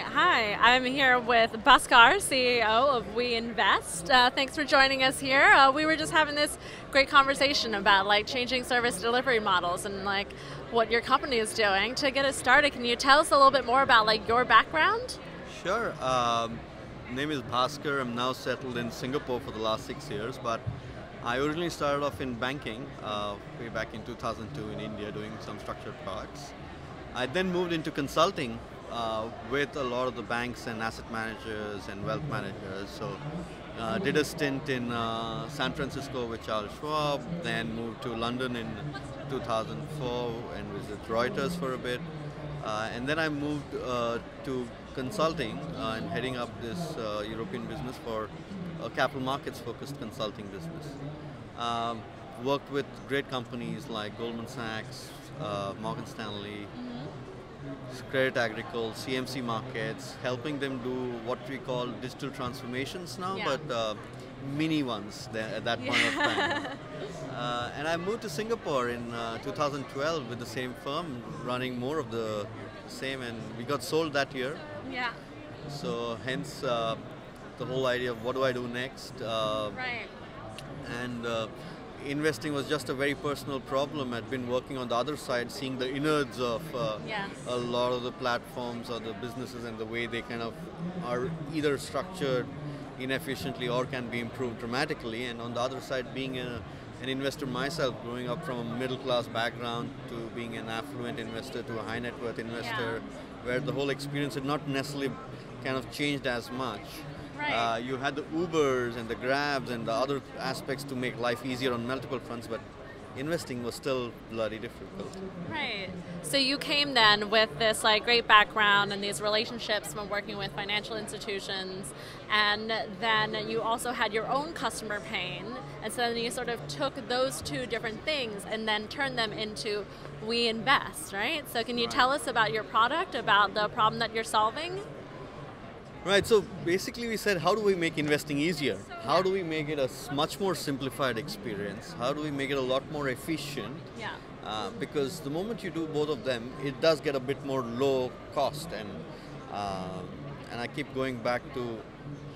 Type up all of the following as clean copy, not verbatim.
right, hi. I'm here with Bhaskar, CEO of Weinvest. Thanks for joining us here. We were just having this great conversation about like changing service delivery models and like what your company is doing. To get us started, can you tell us a little bit more about like your background? Sure. Name is Bhaskar. I'm now settled in Singapore for the last 6 years, but I originally started off in banking way back in 2002 in India doing some structured products. I then moved into consulting with a lot of the banks and asset managers and wealth managers. So did a stint in San Francisco with Charles Schwab, then moved to London in 2004 and was at Reuters for a bit. And then I moved to consulting and heading up this European business for a capital markets focused consulting business. Worked with great companies like Goldman Sachs, Morgan Stanley, Credit Agricole, CMC Markets, helping them do what we call digital transformations now, but mini ones at that point of time. And I moved to Singapore in 2012 with the same firm, running more of the same, and we got sold that year. Yeah. So hence the whole idea of what do I do next. Right. And investing was just a very personal problem. I'd been working on the other side, seeing the innards of a lot of the platforms or the businesses and the way they kind of are either structured inefficiently or can be improved dramatically. And on the other side, being an investor myself, growing up from a middle class background to being an affluent investor to a high net worth investor, where the whole experience had not necessarily kind of changed as much. Right. You had the Ubers and the Grabs and the other aspects to make life easier on multiple fronts, but investing was still bloody difficult. Right. So you came then with this like great background and these relationships from working with financial institutions, and then you also had your own customer pain, and so then you sort of took those two different things and then turned them into Weinvest, right? So can you tell us about your product, about the problem that you're solving? Right, so basically we said, how do we make investing easier? How do we make it a much more simplified experience? How do we make it a lot more efficient? Yeah. Because the moment you do both of them, it does get a bit more low cost. And I keep going back to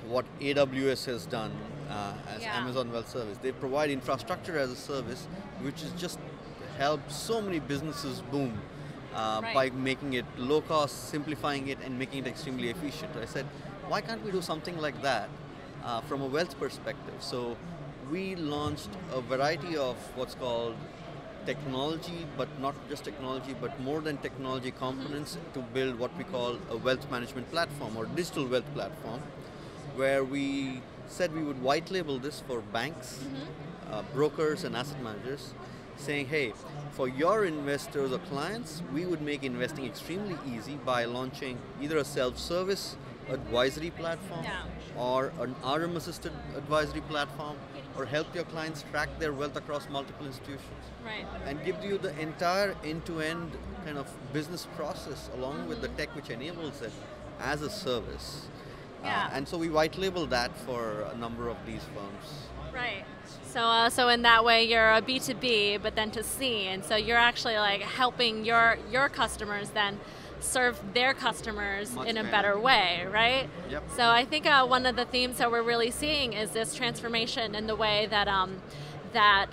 what AWS has done as Amazon Web Service. They provide infrastructure as a service, which has just helped so many businesses boom. By making it low cost, simplifying it, and making it extremely efficient. I said, why can't we do something like that from a wealth perspective? So we launched a variety of what's called technology, but not just technology, but more than technology components to build what we call a wealth management platform or digital wealth platform, where we said we would white label this for banks, brokers, and asset managers, saying, hey, for your investors or clients, we would make investing extremely easy by launching either a self-service advisory platform or an RM-assisted advisory platform, or help your clients track their wealth across multiple institutions. Right. And give you the entire end-to-end kind of business process along with the tech which enables it as a service. And so we white label that for a number of these firms. Right. So in that way, you're a B2B, but then to C, and so you're actually like helping your customers then serve their customers in a better way, right? Yep. So I think one of the themes that we're really seeing is this transformation in the way that that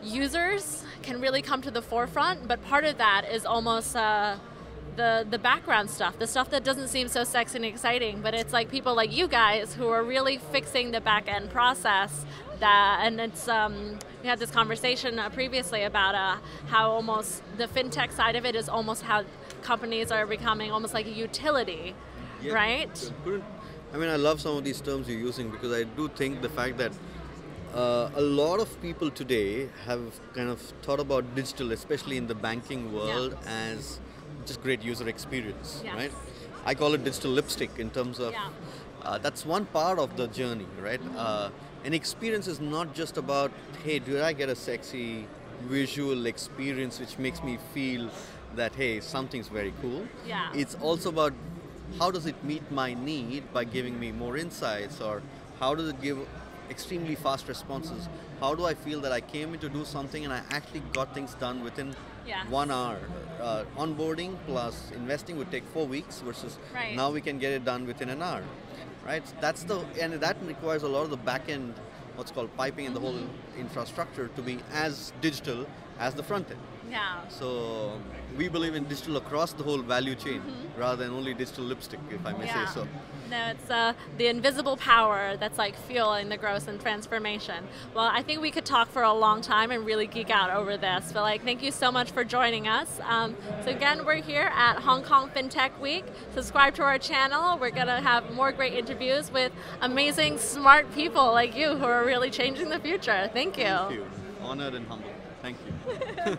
users can really come to the forefront, but part of that is almost the background stuff, the stuff that doesn't seem so sexy and exciting, but it's like people like you guys who are really fixing the back end process. And it's we had this conversation previously about how almost the fintech side of it is almost how companies are becoming almost like a utility, right? I mean, I love some of these terms you're using because I do think the fact that a lot of people today have kind of thought about digital, especially in the banking world, as just great user experience, right? I call it digital lipstick in terms of that's one part of the journey, right? An experience is not just about, hey, do I get a sexy visual experience which makes me feel that, hey, something's very cool. It's also about how does it meet my need by giving me more insights, or how does it give extremely fast responses? How do I feel that I came in to do something and I actually got things done within Yeah. 1 hour. Onboarding plus investing would take 4 weeks versus Right. now we can get it done within an hour, right? And that requires a lot of the back end, what's called piping and the whole infrastructure to be as digital as the front end. Yeah. So we believe in digital across the whole value chain rather than only digital lipstick, if I may say so. No, it's the invisible power that's like fueling the growth and transformation. Well, I think we could talk for a long time and really geek out over this, but like, thank you so much for joining us. So again, we're here at Hong Kong Fintech Week. Subscribe to our channel. We're gonna have more great interviews with amazing, smart people like you who are really changing the future. Thank you. Thank you. Honored and humbled. Thank you.